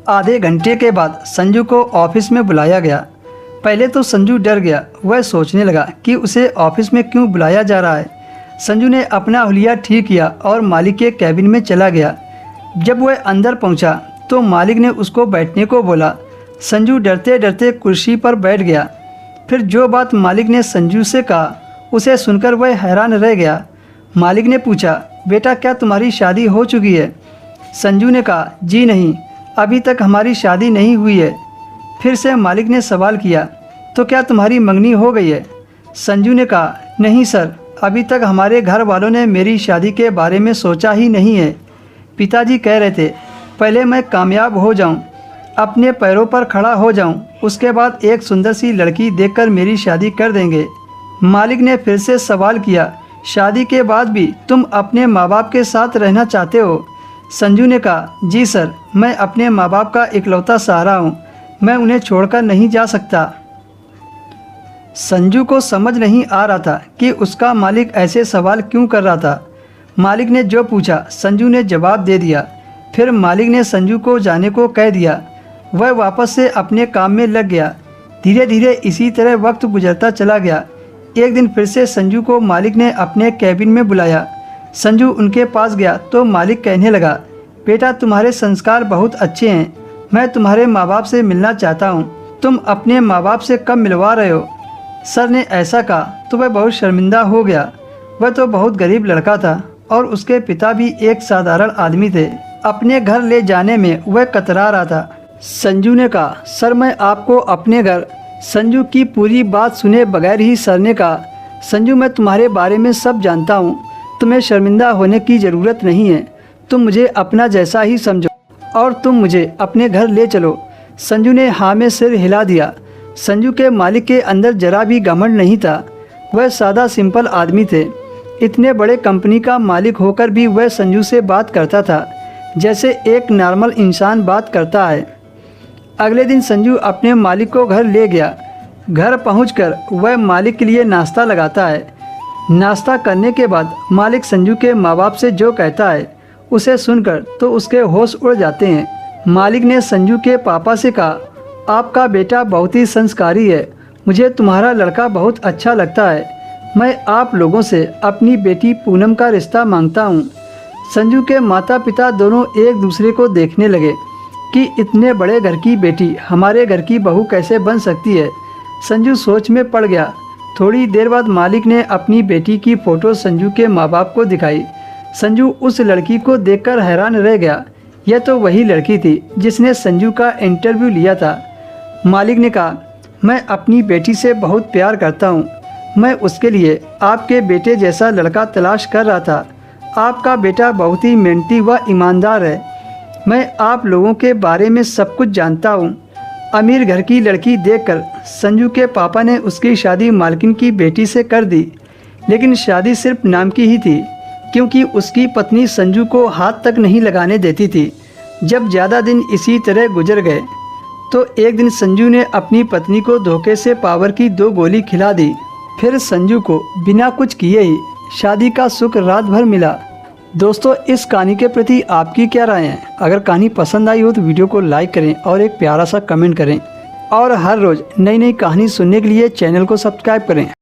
आधे घंटे के बाद संजू को ऑफिस में बुलाया गया। पहले तो संजू डर गया। वह सोचने लगा कि उसे ऑफिस में क्यों बुलाया जा रहा है। संजू ने अपना हुलिया ठीक किया और मालिक के कैबिन में चला गया। जब वह अंदर पहुंचा तो मालिक ने उसको बैठने को बोला। संजू डरते डरते कुर्सी पर बैठ गया। फिर जो बात मालिक ने संजू से कहा उसे सुनकर वह हैरान रह गया। मालिक ने पूछा, बेटा क्या तुम्हारी शादी हो चुकी है? संजू ने कहा, जी नहीं, अभी तक हमारी शादी नहीं हुई है। फिर से मालिक ने सवाल किया, तो क्या तुम्हारी मंगनी हो गई है? संजू ने कहा, नहीं सर, अभी तक हमारे घर वालों ने मेरी शादी के बारे में सोचा ही नहीं है। पिताजी कह रहे थे पहले मैं कामयाब हो जाऊं, अपने पैरों पर खड़ा हो जाऊं, उसके बाद एक सुंदर सी लड़की देखकर मेरी शादी कर देंगे। मालिक ने फिर से सवाल किया, शादी के बाद भी तुम अपने माँ बाप के साथ रहना चाहते हो? संजू ने कहा, जी सर, मैं अपने माँ बाप का इकलौता सहारा हूँ, मैं उन्हें छोड़कर नहीं जा सकता। संजू को समझ नहीं आ रहा था कि उसका मालिक ऐसे सवाल क्यों कर रहा था। मालिक ने जो पूछा संजू ने जवाब दे दिया। फिर मालिक ने संजू को जाने को कह दिया। वह वापस से अपने काम में लग गया। धीरे धीरे इसी तरह वक्त गुजरता चला गया। एक दिन फिर से संजू को मालिक ने अपने कैबिन में बुलाया। संजू उनके पास गया तो मालिक कहने लगा, बेटा तुम्हारे संस्कार बहुत अच्छे हैं, मैं तुम्हारे माँ बाप से मिलना चाहता हूँ। तुम अपने माँ बाप से कब मिलवा रहे हो? सर ने ऐसा कहा तो वह बहुत शर्मिंदा हो गया। वह तो बहुत गरीब लड़का था और उसके पिता भी एक साधारण आदमी थे। अपने घर ले जाने में वह कतरा रहा था। संजू ने कहा, सर मैं आपको अपने घर। संजू की पूरी बात सुने बगैर ही सर ने कहा, संजू मैं तुम्हारे बारे में सब जानता हूँ, तुम्हें शर्मिंदा होने की ज़रूरत नहीं है। तुम मुझे अपना जैसा ही समझो और तुम मुझे अपने घर ले चलो। संजू ने हाँ में सिर हिला दिया। संजू के मालिक के अंदर जरा भी घमंड नहीं था। वह सादा सिंपल आदमी थे। इतने बड़े कंपनी का मालिक होकर भी वह संजू से बात करता था जैसे एक नॉर्मल इंसान बात करता है। अगले दिन संजू अपने मालिक को घर ले गया। घर पहुंचकर वह मालिक के लिए नाश्ता लगाता है। नाश्ता करने के बाद मालिक संजू के माँ बाप से जो कहता है उसे सुनकर तो उसके होश उड़ जाते हैं। मालिक ने संजू के पापा से कहा, आपका बेटा बहुत ही संस्कारी है, मुझे तुम्हारा लड़का बहुत अच्छा लगता है। मैं आप लोगों से अपनी बेटी पूनम का रिश्ता मांगता हूँ। संजू के माता पिता दोनों एक दूसरे को देखने लगे कि इतने बड़े घर की बेटी हमारे घर की बहू कैसे बन सकती है। संजू सोच में पड़ गया। थोड़ी देर बाद मालिक ने अपनी बेटी की फ़ोटो संजू के माँ बाप को दिखाई। संजू उस लड़की को देखकर हैरान रह गया। यह तो वही लड़की थी जिसने संजू का इंटरव्यू लिया था। मालिक ने कहा, मैं अपनी बेटी से बहुत प्यार करता हूँ। मैं उसके लिए आपके बेटे जैसा लड़का तलाश कर रहा था। आपका बेटा बहुत ही मेहनती व ईमानदार है। मैं आप लोगों के बारे में सब कुछ जानता हूँ। अमीर घर की लड़की देखकर संजू के पापा ने उसकी शादी मालकिन की बेटी से कर दी। लेकिन शादी सिर्फ नाम की ही थी, क्योंकि उसकी पत्नी संजू को हाथ तक नहीं लगाने देती थी। जब ज़्यादा दिन इसी तरह गुजर गए तो एक दिन संजू ने अपनी पत्नी को धोखे से पावर की 2 गोली खिला दी। फिर संजू को बिना कुछ किए ही शादी का सुख रात भर मिला। दोस्तों, इस कहानी के प्रति आपकी क्या राय है? अगर कहानी पसंद आई हो तो वीडियो को लाइक करें और एक प्यारा सा कमेंट करें और हर रोज़ नई नई कहानी सुनने के लिए चैनल को सब्सक्राइब करें।